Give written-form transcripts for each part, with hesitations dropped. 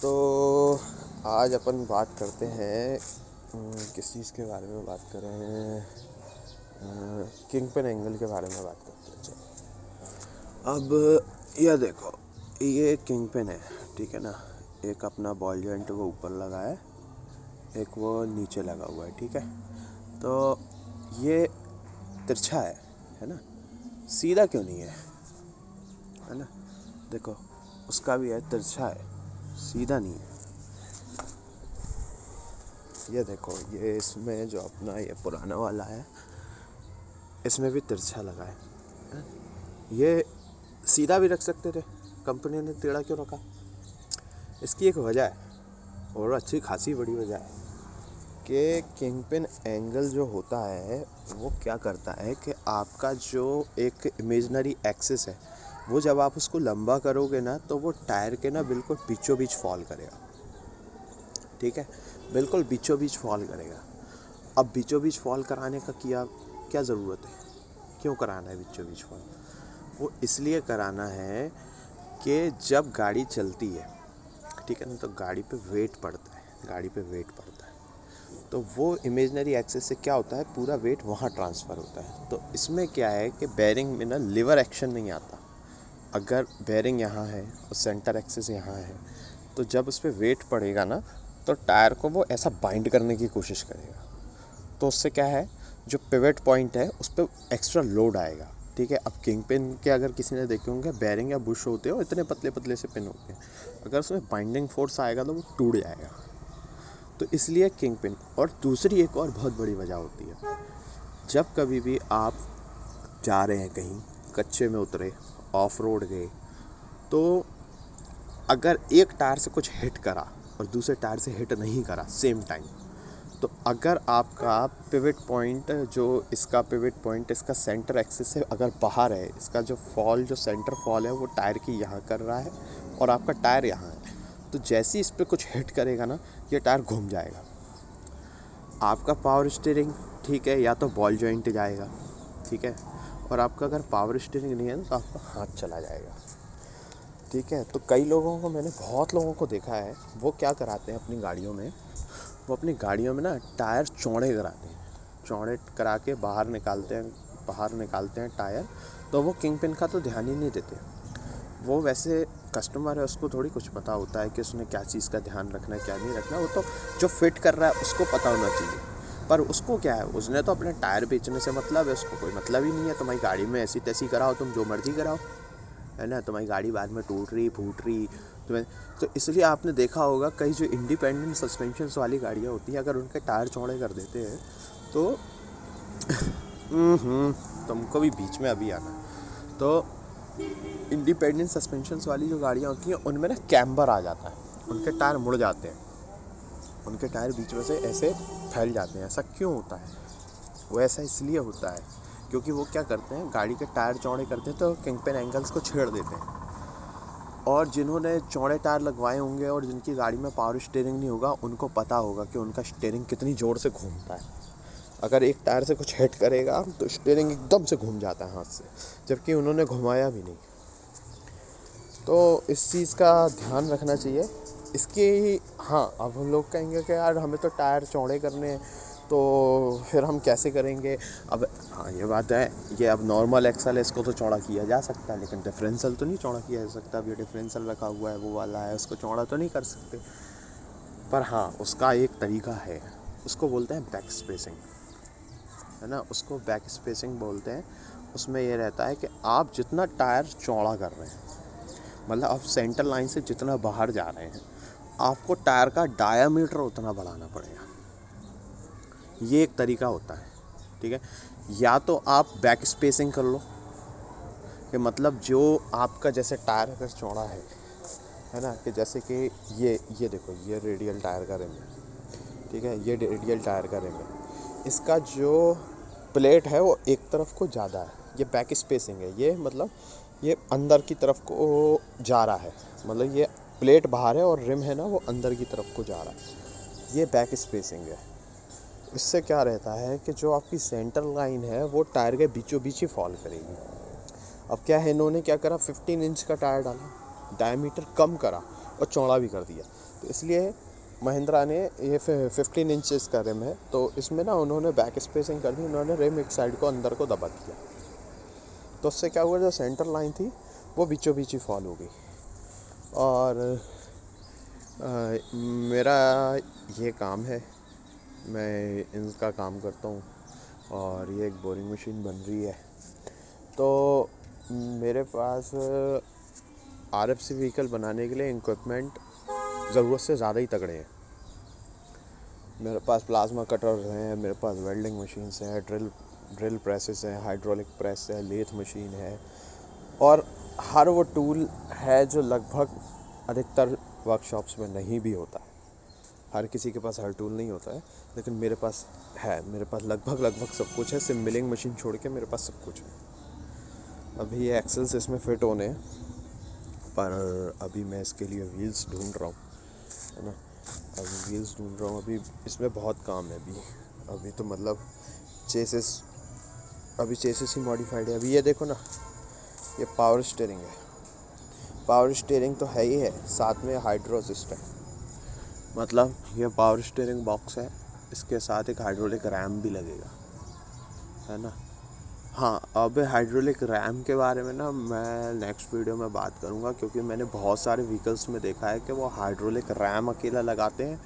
तो आज अपन बात करते हैं किस चीज़ के बारे में बात करें। किंग पेन एंगल के बारे में बात करते हैं। चलो अब यह देखो, ये किंग पेन है, ठीक है ना। एक अपना बॉल जॉइंट वो ऊपर लगा है, एक वो नीचे लगा हुआ है, ठीक है। तो ये तिरछा है ना, सीधा क्यों नहीं है ना। देखो उसका भी है, तिरछा है, सीधा नहीं है। ये देखो, ये इसमें जो अपना ये पुराना वाला है, इसमें भी तिरछा लगा है। ये सीधा भी रख सकते थे, कंपनी ने टेढ़ा क्यों रखा? इसकी एक वजह है, और अच्छी खासी बड़ी वजह है कि किंग पेन एंगल जो होता है वो क्या करता है कि आपका जो एक इमेजिनरी एक्सिस है वो जब आप उसको लंबा करोगे ना तो वो टायर के ना बिल्कुल बीचों बीच फॉल करेगा, ठीक है। बिल्कुल बीचों बीच फॉल करेगा। अब बीचों बीच फॉल कराने का क्या ज़रूरत है? क्यों कराना है बीचों बीच फॉल? वो इसलिए कराना है कि जब गाड़ी चलती है, ठीक है ना, तो गाड़ी पे वेट पड़ता है, तो वो इमेजिनरी एक्सिस से क्या होता है, पूरा वेट वहाँ ट्रांसफ़र होता है। तो इसमें क्या है कि बेरिंग में ना लिवर एक्शन नहीं आता। अगर बेरिंग यहाँ है और सेंटर एक्सिस यहाँ है, तो जब उस पर वेट पड़ेगा ना तो टायर को वो ऐसा बाइंड करने की कोशिश करेगा। तो उससे क्या है, जो पिवट पॉइंट है उस पर एक्स्ट्रा लोड आएगा, ठीक है। अब किंग पिन के अगर किसी ने देखे होंगे, बेरिंग या बुश होते हैं, इतने पतले पतले से पिन होते हैं, अगर उसमें बाइंडिंग फोर्स आएगा तो वो टूट जाएगा। तो इसलिए किंग पिन। और दूसरी एक और बहुत बड़ी वजह होती है, जब कभी भी आप जा रहे हैं कहीं, कच्चे में उतरे, ऑफ रोड गए, तो अगर एक टायर से कुछ हिट करा और दूसरे टायर से हिट नहीं करा सेम टाइम, तो अगर आपका पिवट पॉइंट, जो इसका पिवट पॉइंट इसका सेंटर एक्सिस से अगर बाहर है, इसका जो फॉल, जो सेंटर फॉल है वो टायर की यहाँ कर रहा है और आपका टायर यहाँ है, तो जैसे ही इस पर कुछ हिट करेगा ना, ये टायर घूम जाएगा। आपका पावर स्टीयरिंग, ठीक है, या तो बॉल जॉइंट जाएगा, ठीक है, और आपका अगर पावर स्टीयरिंग नहीं है तो आपका हाथ चला जाएगा, ठीक है। तो कई लोगों को, मैंने बहुत लोगों को देखा है, वो क्या कराते हैं अपनी गाड़ियों में, वो अपनी गाड़ियों में ना टायर चौड़े कराते हैं, चौड़े करा के बाहर निकालते हैं टायर। तो वो किंग पिन का तो ध्यान ही नहीं देते। वो वैसे कस्टमर है, उसको थोड़ी कुछ पता होता है कि उसने क्या चीज़ का ध्यान रखना है, क्या नहीं रखना। वो तो जो फिट कर रहा है उसको पता होना चाहिए, पर उसको क्या है, उसने तो अपने टायर बेचने से मतलब है, उसको कोई मतलब ही नहीं है तुम्हारी गाड़ी में ऐसी तैसी कराओ, तुम जो मर्जी कराओ, है ना। तुम्हारी गाड़ी बाद में टूट रही, फूट रही तुम्हें। तो इसलिए आपने देखा होगा कई जो इंडिपेंडेंट सस्पेंशन वाली गाड़ियाँ होती हैं, अगर उनके टायर चौड़े कर देते हैं तो तुमको भी बीच में अभी आना। तो इंडिपेंडेंट सस्पेंशन वाली जो गाड़ियाँ होती हैं उनमें ना कैम्बर आ जाता है, उनके टायर मुड़ जाते हैं, उनके टायर बीच में से ऐसे फैल जाते हैं। ऐसा क्यों होता है? वो ऐसा इसलिए होता है क्योंकि वो क्या करते हैं, गाड़ी के टायर चौड़े करते हैं तो किंग पेन एंगल्स को छेड़ देते हैं। और जिन्होंने चौड़े टायर लगवाए होंगे और जिनकी गाड़ी में पावर स्टीयरिंग नहीं होगा, उनको पता होगा कि उनका स्टीयरिंग कितनी ज़ोर से घूमता है। अगर एक टायर से कुछ हिट करेगा तो स्टीयरिंग एकदम से घूम जाता है हाथ से, जबकि उन्होंने घुमाया भी नहीं। तो इस चीज़ का ध्यान रखना चाहिए इसकी। हाँ, अब हम लोग कहेंगे कि यार हमें तो टायर चौड़े करने हैं, तो फिर हम कैसे करेंगे? अब हाँ, ये बात है, ये अब नॉर्मल एक्सल है, इसको तो चौड़ा किया जा सकता है, लेकिन डिफरेंशियल तो नहीं चौड़ा किया जा सकता। अब ये डिफरेंशियल रखा हुआ है, वो वाला है, उसको चौड़ा तो नहीं कर सकते। पर हाँ, उसका एक तरीका है, उसको बोलते हैं बैक स्पेसिंग, है ना। उसको बैक स्पेसिंग बोलते हैं। उसमें ये रहता है कि आप जितना टायर चौड़ा कर रहे हैं, मतलब आप सेंटर लाइन से जितना बाहर जा रहे हैं, आपको टायर का डायामीटर उतना बढ़ाना पड़ेगा। ये एक तरीका होता है, ठीक है। या तो आप बैक स्पेसिंग कर लो, कि मतलब जो आपका जैसे टायर अगर चौड़ा है ना, कि जैसे कि ये देखो, ये रेडियल टायर का रिम है, ठीक है, ये रेडियल टायर का रिम है, इसका जो प्लेट है वो एक तरफ को ज़्यादा है, ये बैक स्पेसिंग है। ये मतलब ये अंदर की तरफ को जा रहा है, मतलब ये प्लेट बाहर है और रिम है ना वो अंदर की तरफ को जा रहा है, ये बैक स्पेसिंग है। इससे क्या रहता है कि जो आपकी सेंटर लाइन है वो टायर के बीचों बीच ही फॉल करेगी। अब क्या है, इन्होंने क्या करा, 15 इंच का टायर डाला, डायमीटर कम करा और चौड़ा भी कर दिया। तो इसलिए महिंद्रा ने ये 15 इंचेस का रिम है, तो इसमें ना उन्होंने बैक स्पेसिंग कर दी, उन्होंने रिम एक साइड को अंदर को दबा दिया। तो उससे क्या हुआ, जो सेंटर लाइन थी वो बीचों बीच ही फॉल हो गई। और मेरा ये काम है, मैं इनका काम करता हूँ और ये एक बोरिंग मशीन बन रही है। तो मेरे पास RFC व्हीकल बनाने के लिए इक्विपमेंट ज़रूरत से ज़्यादा ही तगड़े हैं। मेरे पास प्लाज्मा कटर हैं, मेरे पास वेल्डिंग मशीन्स हैं, ड्रिल प्रेसेस हैं, हाइड्रोलिक प्रेस है, लेथ मशीन है, और हर वो टूल है जो लगभग अधिकतर वर्कशॉप्स में नहीं भी होता है। हर किसी के पास हर टूल नहीं होता है, लेकिन मेरे पास है। मेरे पास लगभग सब कुछ है, सिर्फ मिलिंग मशीन छोड़ के मेरे पास सब कुछ है। अभी ये एक्सेल्स इसमें फिट होने हैं, पर अभी मैं इसके लिए व्हील्स ढूंढ रहा हूँ, है ना। अभी व्हील्स ढूंढ रहा हूँ, अभी इसमें बहुत काम है। अभी तो मतलब चेसिस ही मॉडिफाइड है। अभी ये देखो ना, ये पावर स्टीयरिंग है। पावर स्टीयरिंग तो है ही है, साथ में हाइड्रो असिस्ट है। मतलब ये पावर स्टीयरिंग बॉक्स है, इसके साथ एक हाइड्रोलिक रैम भी लगेगा, है ना। हाँ, अब हाइड्रोलिक रैम के बारे में ना मैं नेक्स्ट वीडियो में बात करूँगा, क्योंकि मैंने बहुत सारे व्हीकल्स में देखा है कि वो हाइड्रोलिक रैम अकेला लगाते हैं।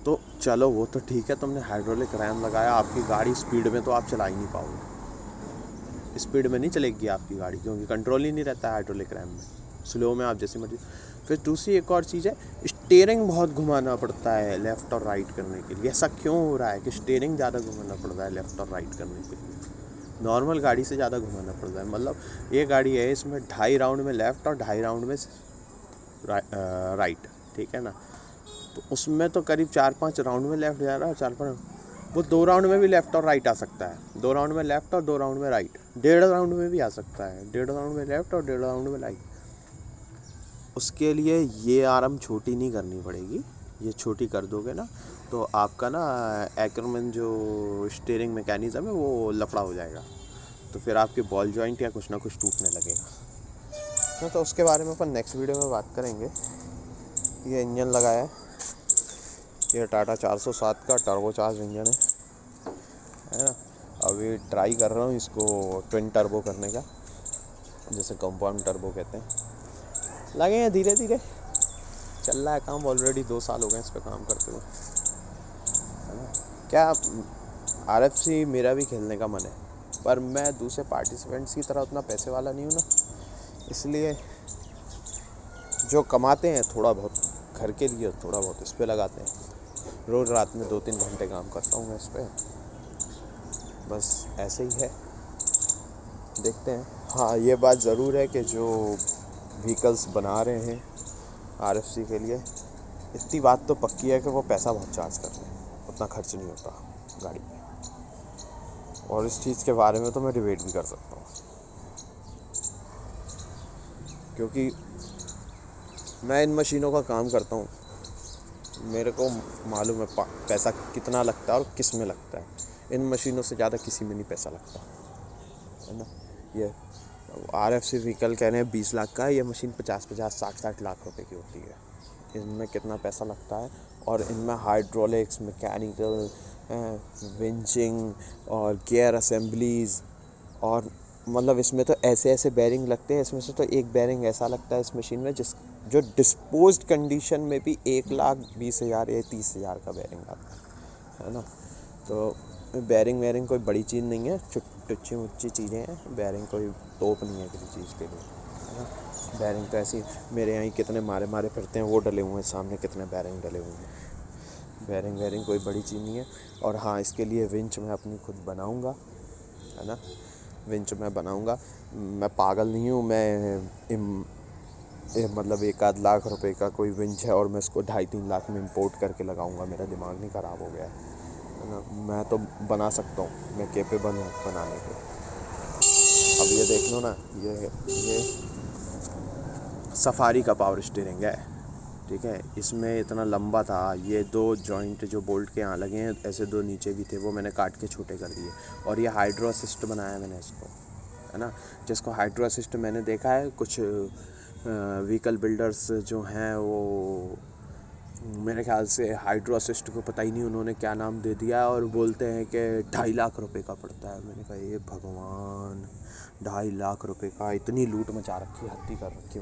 तो चलो वो तो ठीक है, तुमने हाइड्रोलिक रैम लगाया, आपकी गाड़ी स्पीड में तो आप चला ही नहीं पाओगे। स्पीड में नहीं चलेगी आपकी गाड़ी, क्योंकि कंट्रोल ही नहीं रहता है हाइड्रोलिक रैम में। स्लो में आप जैसी मर्जी। फिर दूसरी एक और चीज़ है, स्टीयरिंग बहुत घुमाना पड़ता है लेफ़्ट और राइट करने के लिए। ऐसा क्यों हो रहा है कि स्टीयरिंग ज़्यादा घुमाना पड़ता है लेफ़्ट और राइट करने के लिए? नॉर्मल गाड़ी से ज़्यादा घुमाना पड़ता है। मतलब ये गाड़ी है, इसमें 2.5 राउंड में लेफ़्ट और 2.5 राउंड में राइट, ठीक है ना। तो उसमें तो करीब 4-5 राउंड में लेफ़्ट जा रहा है, 4-5। वो 2 राउंड में भी लेफ़्ट और राइट आ सकता है, 2 राउंड में लेफ़्ट और 2 राउंड में राइट, 1.5 राउंड में भी आ सकता है, 1.5 राउंड में लेफ़्ट और 1.5 राउंड में राइट। उसके लिए ये आर्म छोटी नहीं करनी पड़ेगी। ये छोटी कर दोगे ना तो आपका ना एक्करमैन जो स्टीयरिंग मैकेनिज़्म है वो लफड़ा हो जाएगा, तो फिर आपके बॉल जॉइंट या कुछ ना कुछ टूटने लगेगा। तो उसके बारे में अपन नेक्स्ट वीडियो में बात करेंगे। ये इंजन लगाया है, ये टाटा 407 का टर्बोचार्ज इंजन है ना। अभी ट्राई कर रहा हूँ इसको ट्विन टर्बो करने का, जैसे कंपाउंड टर्बो कहते हैं। लगे हैं धीरे धीरे चल रहा है काम, ऑलरेडी 2 साल हो गए इस पर काम करते हुए, है ना। क्या RFC मेरा भी खेलने का मन है, पर मैं दूसरे पार्टिसिपेंट्स की तरह उतना पैसे वाला नहीं हूँ ना, इसलिए जो कमाते हैं थोड़ा बहुत घर के लिए, थोड़ा बहुत इस पर लगाते हैं। रोज़ रात में 2-3 घंटे काम करता हूँ मैं इस पर, बस ऐसे ही है, देखते हैं। हाँ, ये बात ज़रूर है कि जो व्हीकल्स बना रहे हैं RFC के लिए, इतनी बात तो पक्की है कि वो पैसा बहुत चार्ज कर रहे हैं, उतना खर्च नहीं होता गाड़ी में। और इस चीज़ के बारे में तो मैं डिबेट भी कर सकता हूँ, क्योंकि मैं इन मशीनों का काम करता हूँ, मेरे को मालूम है पैसा कितना लगता है और किस में लगता है। इन मशीनों से ज़्यादा किसी में नहीं पैसा लगता, है ना। ये RFC व्हीकल कह रहे हैं 20 लाख का, ये मशीन 50-50, 60-60 लाख रुपए की होती है। इनमें कितना पैसा लगता है, और इनमें हाइड्रोलिक्स, मैकेनिकल, विंचिंग और गियर असेंबलीज, और मतलब इसमें तो ऐसे ऐसे बेरिंग लगते हैं। इसमें से तो एक बेरिंग ऐसा लगता है इस मशीन में जो डिस्पोज्ड कंडीशन में भी 1,20,000 या 30,000 का बेरिंग आता है ना। तो बेरिंग कोई बड़ी चीज़ नहीं है, टुच्ची मुच्ची चीज़ें हैं। बेरिंग कोई तोप नहीं है किसी चीज़ के लिए, है ना। बेरिंग तो ऐसी, मेरे यहाँ कितने मारे फिरते हैं वो डले हुए हैं, सामने कितने बेरिंग डले हुए हैं। बेरिंग कोई बड़ी चीज़ नहीं है। और हाँ, इसके लिए विंच मैं अपनी खुद बनाऊँगा, है ना। विंच मैं बनाऊँगा, मैं पागल नहीं हूँ। मतलब 1-8 लाख रुपए का कोई विंच है और मैं इसको 2.5-3 लाख में इंपोर्ट करके लगाऊँगा। मेरा दिमाग नहीं ख़राब हो गया है ना। मैं तो बना सकता हूँ, मैं केपेबल हूँ बनाने के। अब ये देख लो ना, ये सफारी का पावर स्टीयरिंग है, ठीक है। इसमें इतना लंबा था, ये 2 जॉइंट जो बोल्ट के यहाँ लगे हैं, ऐसे 2 नीचे भी थे, वो मैंने काट के छोटे कर दिए। और ये हाइड्रो असिस्ट बनाया मैंने इसको, है ना। जिसको हाइड्रो असिस्ट मैंने देखा है कुछ व्हीकल बिल्डर्स जो हैं वो मेरे ख्याल से हाइड्रो असिस्ट को पता ही नहीं उन्होंने क्या नाम दे दिया, और बोलते हैं कि 2.5 लाख रुपए का पड़ता है। मैंने कहा ये भगवान, 2.5 लाख रुपए का! इतनी लूट मचा रखी, हद्दी कर रखी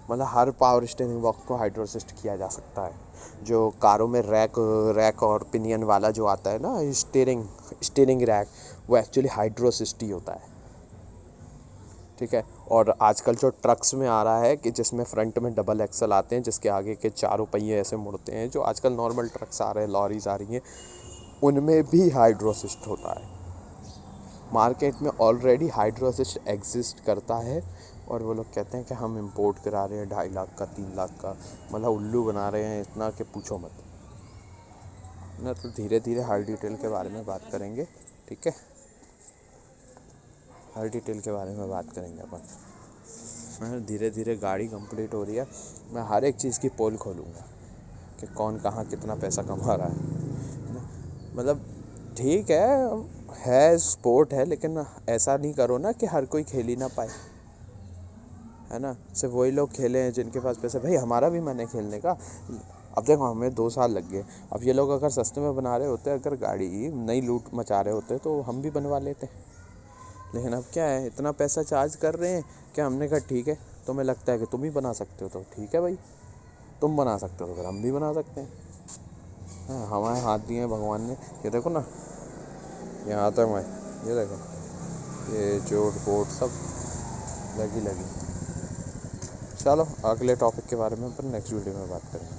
मतलब हर पावर स्टीयरिंग बॉक्स को हाइड्रो असिस्ट किया जा सकता है। जो कारों में रैक और पिनियन वाला जो आता है ना, स्टीयरिंग रैक, वो एक्चुअली हाइड्रो असिस्ट ही होता है, ठीक है। और आजकल जो ट्रक्स में आ रहा है कि जिसमें फ्रंट में डबल एक्सल आते हैं, जिसके आगे के चारों पहिए ऐसे मुड़ते हैं, जो आजकल नॉर्मल ट्रक्स आ रहे हैं, लॉरीज आ रही हैं, उनमें भी हाइड्रो असिस्ट होता है। मार्केट में ऑलरेडी हाइड्रो असिस्ट एग्जिस्ट करता है, और वो लोग कहते हैं कि हम इंपोर्ट करा रहे हैं 2.5 लाख का, 3 लाख का, मतलब उल्लू बना रहे हैं इतना कि पूछो मत ना। तो धीरे धीरे हर डिटेल के बारे में बात करेंगे, ठीक है। हर डिटेल के बारे में बात करेंगे अपन। धीरे धीरे गाड़ी कंप्लीट हो रही है, मैं हर एक चीज़ की पोल खोलूँगा कि कौन कहाँ कितना पैसा कमा रहा है। मतलब ठीक है स्पोर्ट है, लेकिन ऐसा नहीं करो ना कि हर कोई खेल ही ना पाए, है ना। सिर्फ वही लोग खेले हैं जिनके पास पैसा। भाई हमारा भी मन है खेलने का। अब देखो हमें 2 साल लग गए, अब ये लोग अगर सस्ते में बना रहे होते, अगर गाड़ी नई लूट मचा रहे होते, तो हम भी बनवा लेते। लेकिन अब क्या है, इतना पैसा चार्ज कर रहे हैं कि हमने कहा ठीक है, तुम्हें लगता है कि तुम ही बना सकते हो तो ठीक है भाई, तुम बना सकते हो तो फिर हम भी बना सकते हैं। हाँ, हमारे हाथ दिए हैं भगवान ने। ये देखो ना, यहाँ तक मैं, ये देखो, ये चोट पोट सब लगी। चलो अगले टॉपिक के बारे में अपन नेक्स्ट वीडियो में बात करेंगे।